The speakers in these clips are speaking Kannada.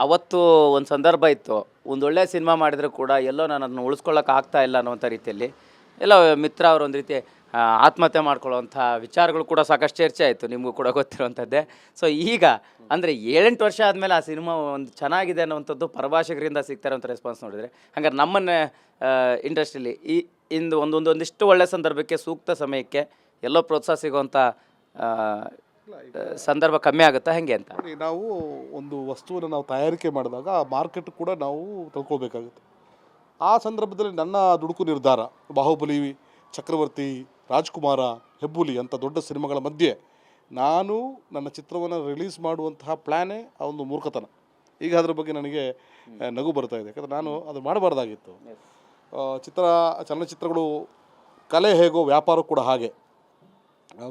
ಅವತ್ತು ಒಂದು ಸಂದರ್ಭ ಇತ್ತು. ಒಂದು ಒಳ್ಳೆ ಸಿನಿಮಾ ಮಾಡಿದರೂ ಕೂಡ ಎಲ್ಲೋ ನಾನು ಅದನ್ನ ಉಳಿಸ್ಕೊಳ್ಳೋಕೆ ಆಗ್ತಾ ಇಲ್ಲ ಅನ್ನುವಂಥ ರೀತಿಯಲ್ಲಿ ಎಲ್ಲ ಮಿತ್ರ ಅವರು ಒಂದು ರೀತಿ ಆತ್ಮಹತ್ಯೆ ಮಾಡ್ಕೊಳ್ಳೋವಂಥ ವಿಚಾರಗಳು ಕೂಡ ಸಾಕಷ್ಟು ಚರ್ಚೆ ಆಯಿತು, ನಿಮಗೂ ಕೂಡ ಗೊತ್ತಿರುವಂಥದ್ದೇ. ಸೊ ಈಗ ಅಂದರೆ 7-8 ವರ್ಷ ಆದಮೇಲೆ ಆ ಸಿನಿಮಾ ಒಂದು ಚೆನ್ನಾಗಿದೆ ಅನ್ನುವಂಥದ್ದು ಪರಭಾಷಕರಿಂದ ಸಿಗ್ತಾ ಇರೋಂಥ ರೆಸ್ಪಾನ್ಸ್ ನೋಡಿದರೆ, ಹಾಗಾದ್ರೆ ನಮ್ಮನ್ನ ಇಂಡಸ್ಟ್ರಿಯಲ್ಲಿ ಇಂದು ಒಂದಿಷ್ಟು ಒಳ್ಳೆ ಸಂದರ್ಭಕ್ಕೆ ಸೂಕ್ತ ಸಮಯಕ್ಕೆ ಎಲ್ಲೋ ಪ್ರೋತ್ಸಾಹ ಸಿಗುವಂಥ ಸಂದರ್ಭ ಕಮ್ಮಿ ಆಗುತ್ತಾ ಹೆಂಗೆ ಅಂತ? ನಾವು ಒಂದು ವಸ್ತುವನ್ನು ನಾವು ತಯಾರಿಕೆ ಮಾಡಿದಾಗ ಮಾರ್ಕೆಟ್ ಕೂಡ ನಾವು ತಿಳ್ಕೊಳ್ಬೇಕಾಗುತ್ತೆ. ಆ ಸಂದರ್ಭದಲ್ಲಿ ನನ್ನ ದುಡುಕು ನಿರ್ಧಾರ ಬಾಹುಬಲಿ, ಚಕ್ರವರ್ತಿ, ರಾಜ್ಕುಮಾರ, ಹೆಬ್ಬುಲಿ ಅಂತ ದೊಡ್ಡ ಸಿನಿಮಾಗಳ ಮಧ್ಯೆ ನಾನು ನನ್ನ ಚಿತ್ರವನ್ನು ರಿಲೀಸ್ ಮಾಡುವಂತಹ ಪ್ಲ್ಯಾನೇ ಆ ಒಂದು ಮೂರ್ಖತನ. ಈಗ ಅದರ ಬಗ್ಗೆ ನನಗೆ ನಗು ಬರ್ತಾ ಇದೆ, ಯಾಕಂದರೆ ನಾನು ಅದು ಮಾಡಬಾರ್ದಾಗಿತ್ತು. ಚಲನಚಿತ್ರಗಳು ಕಲೆ ಹೇಗೋ ವ್ಯಾಪಾರ ಕೂಡ ಹಾಗೆ,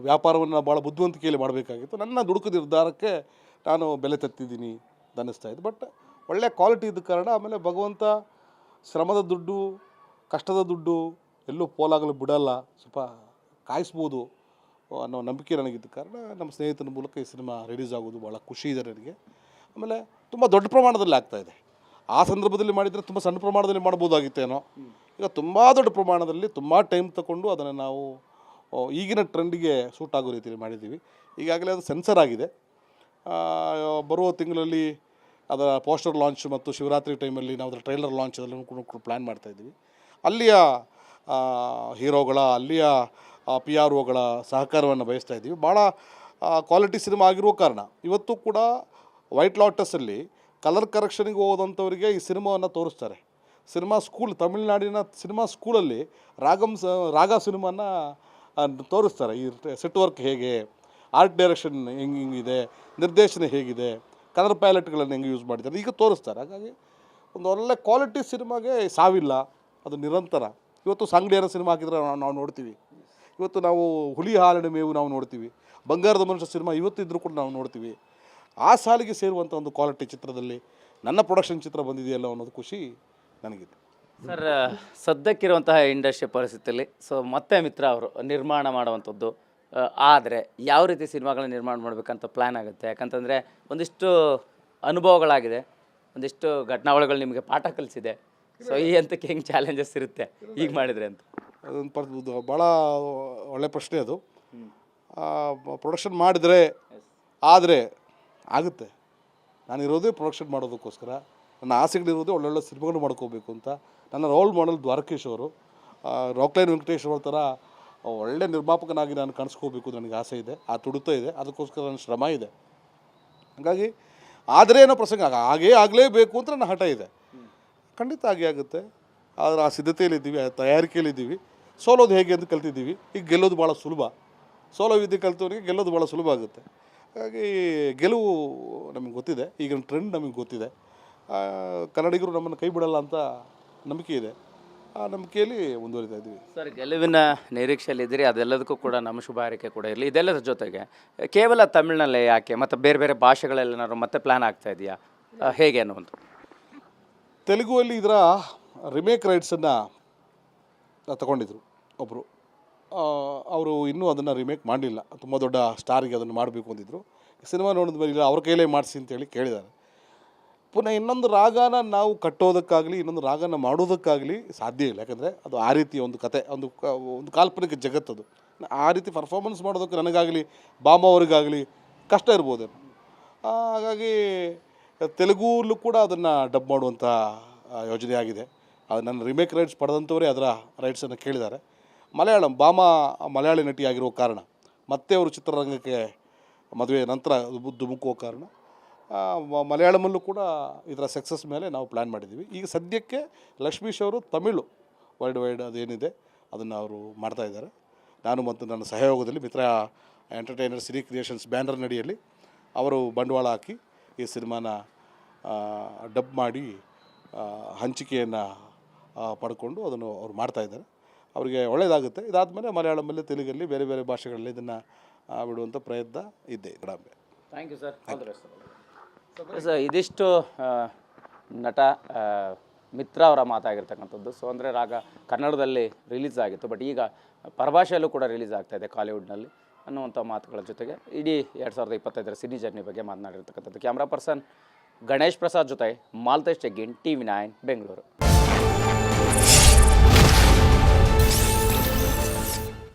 ವ್ಯಾಪಾರವನ್ನು ಭಾಳ ಬುದ್ಧಿವಂತಿಕೆಯಲ್ಲಿ ಮಾಡಬೇಕಾಗಿತ್ತು. ನನ್ನ ದುಡುಕು ನಿರ್ಧಾರಕ್ಕೆ ನಾನು ಬೆಲೆ ತೆತ್ತಿದ್ದೀನಿ ಅನ್ನಿಸ್ತಾ ಇತ್ತು. ಬಟ್ ಒಳ್ಳೆಯ ಕ್ವಾಲಿಟಿ ಇದ್ದ ಕಾರಣ ಆಮೇಲೆ ಭಗವಂತ ಶ್ರಮದ ದುಡ್ಡು, ಕಷ್ಟದ ದುಡ್ಡು ಎಲ್ಲೂ ಪೋಲಾಗಲು ಬಿಡಲ್ಲ, ಸ್ವಲ್ಪ ಕಾಯಿಸ್ಬೋದು ಅನ್ನೋ ನಂಬಿಕೆ ನನಗಿದ್ದ ಕಾರಣ ನಮ್ಮ ಸ್ನೇಹಿತನ ಮೂಲಕ ಈ ಸಿನಿಮಾ ರಿಲೀಸ್ ಆಗೋದು ಭಾಳ ಖುಷಿ ಇದೆ ನನಗೆ. ಆಮೇಲೆ ತುಂಬ ದೊಡ್ಡ ಪ್ರಮಾಣದಲ್ಲಿ ಆಗ್ತಾಯಿದೆ. ಆ ಸಂದರ್ಭದಲ್ಲಿ ಮಾಡಿದರೆ ತುಂಬ ಸಣ್ಣ ಪ್ರಮಾಣದಲ್ಲಿ ಮಾಡ್ಬೋದಾಗಿತ್ತೇನೋ. ಈಗ ತುಂಬ ದೊಡ್ಡ ಪ್ರಮಾಣದಲ್ಲಿ ತುಂಬ ಟೈಮ್ ತಗೊಂಡು ಅದನ್ನು ನಾವು ಈಗಿನ ಟ್ರೆಂಡಿಗೆ ಸೂಟ್ ಆಗೋ ರೀತಿಯಲ್ಲಿ ಮಾಡಿದ್ದೀವಿ. ಈಗಾಗಲೇ ಅದು ಸೆನ್ಸರ್ ಆಗಿದೆ. ಬರುವ ತಿಂಗಳಲ್ಲಿ ಅದರ ಪೋಸ್ಟರ್ ಲಾಂಚ್ ಮತ್ತು ಶಿವರಾತ್ರಿ ಟೈಮಲ್ಲಿ ನಾವು ಅದರ ಟ್ರೈಲರ್ ಲಾಂಚ್ ಅದೆಲ್ಲನೂ ಕೂಡ ಪ್ಲ್ಯಾನ್ ಮಾಡ್ತಾಯಿದ್ದೀವಿ. ಅಲ್ಲಿಯ ಹೀರೋಗಳ, ಅಲ್ಲಿಯ ಪಿ ಆರ್ ಒಗಳ ಸಹಕಾರವನ್ನು ಬಯಸ್ತಾ ಇದ್ದೀವಿ. ಭಾಳ ಕ್ವಾಲಿಟಿ ಸಿನಿಮಾ ಆಗಿರುವ ಕಾರಣ ಇವತ್ತು ಕೂಡ ವೈಟ್ ಲಾಟಸಲ್ಲಿ ಕಲರ್ ಕರೆಕ್ಷನ್ಗೆ ಹೋದಂಥವರಿಗೆ ಈ ಸಿನಿಮಾವನ್ನು ತೋರಿಸ್ತಾರೆ. ಸಿನಿಮಾ ಸ್ಕೂಲ್, ತಮಿಳುನಾಡಿನ ಸಿನಿಮಾ ಸ್ಕೂಲಲ್ಲಿ ರಾಗ ಸಿನಿಮಾನ ತೋರಿಸ್ತಾರೆ. ಈ ಸೆಟ್ ವರ್ಕ್ ಹೇಗೆ, ಆರ್ಟ್ ಡೈರೆಕ್ಷನ್ ಹೆಂಗಿದೆ, ನಿರ್ದೇಶನ ಹೇಗಿದೆ, ಕಲರ್ ಪ್ಯಾಲೆಟ್ಗಳನ್ನು ಹೆಂಗೆ ಯೂಸ್ ಮಾಡಿದ್ದಾರೆ ಈಗ ತೋರಿಸ್ತಾರೆ. ಹಾಗಾಗಿ ಒಂದು ಒಳ್ಳೆ ಕ್ವಾಲಿಟಿ ಸಿನಿಮಾಗೆ ಸಾವಿಲ್ಲ, ಅದು ನಿರಂತರ. ಇವತ್ತು ಸಂಗಡಿಯರ ಸಿನಿಮಾ ಹಾಕಿದ್ರೆ ನಾವು ನೋಡ್ತೀವಿ, ಇವತ್ತು ನಾವು ಹುಲಿ ಹಾಲಿನ ಮೇವು ನಾವು ನೋಡ್ತೀವಿ, ಬಂಗಾರದ ಮನುಷ್ಯ ಸಿನಿಮಾ ಇವತ್ತು ಇದ್ದರೂ ಕೂಡ ನಾವು ನೋಡ್ತೀವಿ. ಆ ಸಾಲಿಗೆ ಸೇರುವಂಥ ಒಂದು ಕ್ವಾಲಿಟಿ ಚಿತ್ರದಲ್ಲಿ ನನ್ನ ಪ್ರೊಡಕ್ಷನ್ ಚಿತ್ರ ಬಂದಿದೆಯಲ್ಲ ಅನ್ನೋದು ಖುಷಿ ನನಗಿದೆ. ಸರ್, ಸದ್ಯಕ್ಕಿರುವಂತಹ ಇಂಡಸ್ಟ್ರಿ ಪರಿಸ್ಥಿತಿಯಲ್ಲಿ ಮತ್ತೆ ಮಿತ್ರ ಅವರು ನಿರ್ಮಾಣ ಮಾಡುವಂಥದ್ದು ಆದರೆ ಯಾವ ರೀತಿ ಸಿನಿಮಾಗಳನ್ನ ನಿರ್ಮಾಣ ಮಾಡಬೇಕಂತ ಪ್ಲ್ಯಾನ್ ಆಗುತ್ತೆ? ಯಾಕಂತಂದರೆ ಒಂದಿಷ್ಟು ಅನುಭವಗಳಾಗಿದೆ, ಒಂದಿಷ್ಟು ಘಟನಾವಳಿಗಳು ನಿಮಗೆ ಪಾಠ ಕಲಿಸಿದೆ. ಸೊ ಈ ಹಂತಕ್ಕೆ ಹೆಂಗೆ ಚಾಲೆಂಜಸ್ ಇರುತ್ತೆ ಈಗ ಮಾಡಿದರೆ ಅಂತ? ಅದೊಂದು ಭಾಳ ಒಳ್ಳೆಯ ಪ್ರಶ್ನೆ ಅದು. ಪ್ರೊಡಕ್ಷನ್ ಮಾಡಿದರೆ ಆದರೆ ಆಗುತ್ತೆ. ನಾನಿರೋದೇ ಪ್ರೊಡಕ್ಷನ್ ಮಾಡೋದಕ್ಕೋಸ್ಕರ. ನನ್ನ ಆಸೆಗಳಿರೋದೇ ಒಳ್ಳೊಳ್ಳೆ ಸಿನಿಮಾಗಳು ಮಾಡ್ಕೋಬೇಕು ಅಂತ. ನನ್ನ ರೋಲ್ ಮಾಡೆಲ್ ದ್ವಾರಕೀಶ್ ಅವರು, ರಾಕ್ಲೈನ್ ವೆಂಕಟೇಶ್ ಅವ್ರ ಥರ ಒಳ್ಳೆ ನಿರ್ಮಾಪಕನಾಗಿ ನಾನು ಕಾಣಿಸ್ಕೋಬೇಕು ನನಗೆ ಆಸೆ ಇದೆ, ಆ ತುಡಿತ ಇದೆ, ಅದಕ್ಕೋಸ್ಕರ ನನ್ನ ಶ್ರಮ ಇದೆ. ಹಾಗಾಗಿ ಆದರೆ ಏನೋ ಪ್ರಸಂಗ ಹಾಗೇ ಆಗಲೇಬೇಕು ಅಂತ ನನ್ನ ಹಠ ಇದೆ. ಖಂಡಿತ ಹಾಗೆ ಆಗುತ್ತೆ. ಆದರೆ ಆ ಸಿದ್ಧತೆಯಲ್ಲಿದ್ದೀವಿ, ಆ ತಯಾರಿಕೆಯಲ್ಲಿದ್ದೀವಿ. ಸೋಲೋದು ಹೇಗೆ ಅಂತ ಕಲ್ತಿದ್ದೀವಿ. ಈಗ ಗೆಲ್ಲೋದು ಭಾಳ ಸುಲಭ. ಸೋಲೋ ವಿದ್ಯೆ ಕಲ್ತವನಿಗೆ ಗೆಲ್ಲೋದು ಭಾಳ ಸುಲಭ ಆಗುತ್ತೆ. ಹಾಗಾಗಿ ಗೆಲುವು ನಮಗೆ ಗೊತ್ತಿದೆ, ಈಗಿನ ಟ್ರೆಂಡ್ ನಮಗೆ ಗೊತ್ತಿದೆ. ಕನ್ನಡಿಗರು ನಮ್ಮನ್ನು ಕೈ ಬಿಡಲ್ಲ ಅಂತ ನಂಬಿಕೆ ಇದೆ. ಆ ನಂಬಿಕೆಯಲ್ಲಿ ಮುಂದುವರಿತಾ ಇದ್ದೀವಿ. ಸರ್, ಗೆಲುವಿನ ನಿರೀಕ್ಷೆಯಲ್ಲಿದ್ದೀರಿ, ಅದೆಲ್ಲದಕ್ಕೂ ಕೂಡ ನಮ್ಮ ಶುಭ ಹಾರೈಕೆ ಕೂಡ ಇರಲಿ. ಇದೆಲ್ಲದರ ಜೊತೆಗೆ ಕೇವಲ ತಮಿಳಿನಲ್ಲೇ ಯಾಕೆ ಮತ್ತು ಬೇರೆ ಬೇರೆ ಭಾಷೆಗಳಲ್ಲೇನಾದ್ರು ಮತ್ತೆ ಪ್ಲ್ಯಾನ್ ಆಗ್ತಾ ಇದೆಯಾ, ಹೇಗೆ ಅನ್ನುವಂಥ? ತೆಲುಗುವಲ್ಲಿ ಇದರ ರಿಮೇಕ್ ರೈಟ್ಸನ್ನು ತಗೊಂಡಿದ್ರು ಒಬ್ಬರು. ಅವರು ಇನ್ನೂ ಅದನ್ನು ರಿಮೇಕ್ ಮಾಡಲಿಲ್ಲ. ತುಂಬ ದೊಡ್ಡ ಸ್ಟಾರಿಗೆ ಅದನ್ನು ಮಾಡಬೇಕು ಅಂದಿದ್ರು. ಸಿನಿಮಾ ನೋಡಿದ ಮೇಲೆ ಇಲ್ಲ, ಅವ್ರ ಕೈಲೇ ಮಾಡಿಸಿ ಅಂತೇಳಿ ಕೇಳಿದ್ದಾರೆ. ಪುನಃ ಇನ್ನೊಂದು ರಾಗನ ನಾವು ಕಟ್ಟೋದಕ್ಕಾಗಲಿ, ಇನ್ನೊಂದು ರಾಗನ ಮಾಡೋದಕ್ಕಾಗಲಿ ಸಾಧ್ಯ ಇಲ್ಲ. ಯಾಕಂದರೆ ಅದು ಆ ರೀತಿಯ ಒಂದು ಕತೆ, ಒಂದು ಕಾಲ್ಪನಿಕ ಜಗತ್ತದು. ಆ ರೀತಿ ಪರ್ಫಾರ್ಮೆನ್ಸ್ ಮಾಡೋದಕ್ಕೆ ನನಗಾಗಲಿ ಬಾಮ ಅವ್ರಿಗಾಗಲಿ ಕಷ್ಟ ಇರ್ಬೋದೇನೋ. ಹಾಗಾಗಿ ತೆಲುಗಲ್ಲೂ ಕೂಡ ಅದನ್ನು ಡಬ್ ಮಾಡುವಂಥ ಯೋಜನೆ ಆಗಿದೆ. ಅದು ನನ್ನ ರಿಮೇಕ್ ರೈಟ್ಸ್ ಪಡೆದಂಥವರೇ ಅದರ ರೈಟ್ಸನ್ನು ಕೇಳಿದ್ದಾರೆ. ಬಾಮ ಮಲಯಾಳಿ ನಟಿಯಾಗಿರೋ ಕಾರಣ, ಮತ್ತೆ ಅವರು ಚಿತ್ರರಂಗಕ್ಕೆ ಮದುವೆ ನಂತರ ಧುಮುಕುವ ಕಾರಣ ಮಲಯಾಳಮಲ್ಲೂ ಕೂಡ ಇದರ ಸಕ್ಸಸ್ ಮೇಲೆ ನಾವು ಪ್ಲ್ಯಾನ್ ಮಾಡಿದ್ದೀವಿ. ಈಗ ಸದ್ಯಕ್ಕೆ ಲಕ್ಷ್ಮೀಶ್ ಅವರು ತಮಿಳು ವರ್ಲ್ಡ್ ವೈಡ್ ಅದೇನಿದೆ ಅದನ್ನು ಅವರು ಮಾಡ್ತಾಯಿದ್ದಾರೆ. ನಾನು ಮತ್ತು ನನ್ನ ಸಹಯೋಗದಲ್ಲಿ ಮಿತ್ರ ಎಂಟರ್ಟೈನರ್ ಸಿನಿ ಕ್ರಿಯೇಷನ್ಸ್ ಬ್ಯಾನರ್ ನಡಿಯಲ್ಲಿ ಅವರು ಬಂಡವಾಳ ಹಾಕಿ ಈ ಸಿನಿಮಾನ ಡಬ್ ಮಾಡಿ ಹಂಚಿಕೆಯನ್ನು ಪಡ್ಕೊಂಡು ಅದನ್ನು ಅವ್ರು ಮಾಡ್ತಾಯಿದ್ದಾರೆ. ಅವರಿಗೆ ಒಳ್ಳೆಯದಾಗುತ್ತೆ. ಇದಾದಮೇಲೆ ಮಲಯಾಳಮಲ್ಲಿ, ತೆಲುಗಲ್ಲಿ, ಬೇರೆ ಬೇರೆ ಭಾಷೆಗಳಲ್ಲಿ ಇದನ್ನು ಬಿಡುವಂಥ ಪ್ರಯತ್ನ ಇದ್ದೇ ಇದೆ. Thank you sir. ಸರ್, ಇದಿಷ್ಟು ನಟ ಮಿತ್ರ ಅವರ ಮಾತಾಗಿರ್ತಕ್ಕಂಥದ್ದು. ಸೊ ಅಂದರೆ ರಾಗ ಕನ್ನಡದಲ್ಲಿ ರಿಲೀಸ್ ಆಗಿತ್ತು, ಬಟ್ ಈಗ ಪರಭಾಷೆಯಲ್ಲೂ ಕೂಡ ರಿಲೀಸ್ ಆಗ್ತಾಯಿದೆ ಕಾಲಿವುಡ್ನಲ್ಲಿ ಅನ್ನುವಂಥ ಮಾತುಗಳ ಜೊತೆಗೆ ಇಡೀ 2025 ಸಿನಿ ಜರ್ನಿ ಬಗ್ಗೆ ಮಾತನಾಡಿರ್ತಕ್ಕಂಥದ್ದು. ಕ್ಯಾಮ್ರಾ ಪರ್ಸನ್ ಗಣೇಶ್ ಪ್ರಸಾದ್ ಜೊತೆ ಮಾಲ್ತೇಶ್ ಟೆಗ್ಗಿನ್ TV9 ಬೆಂಗಳೂರು.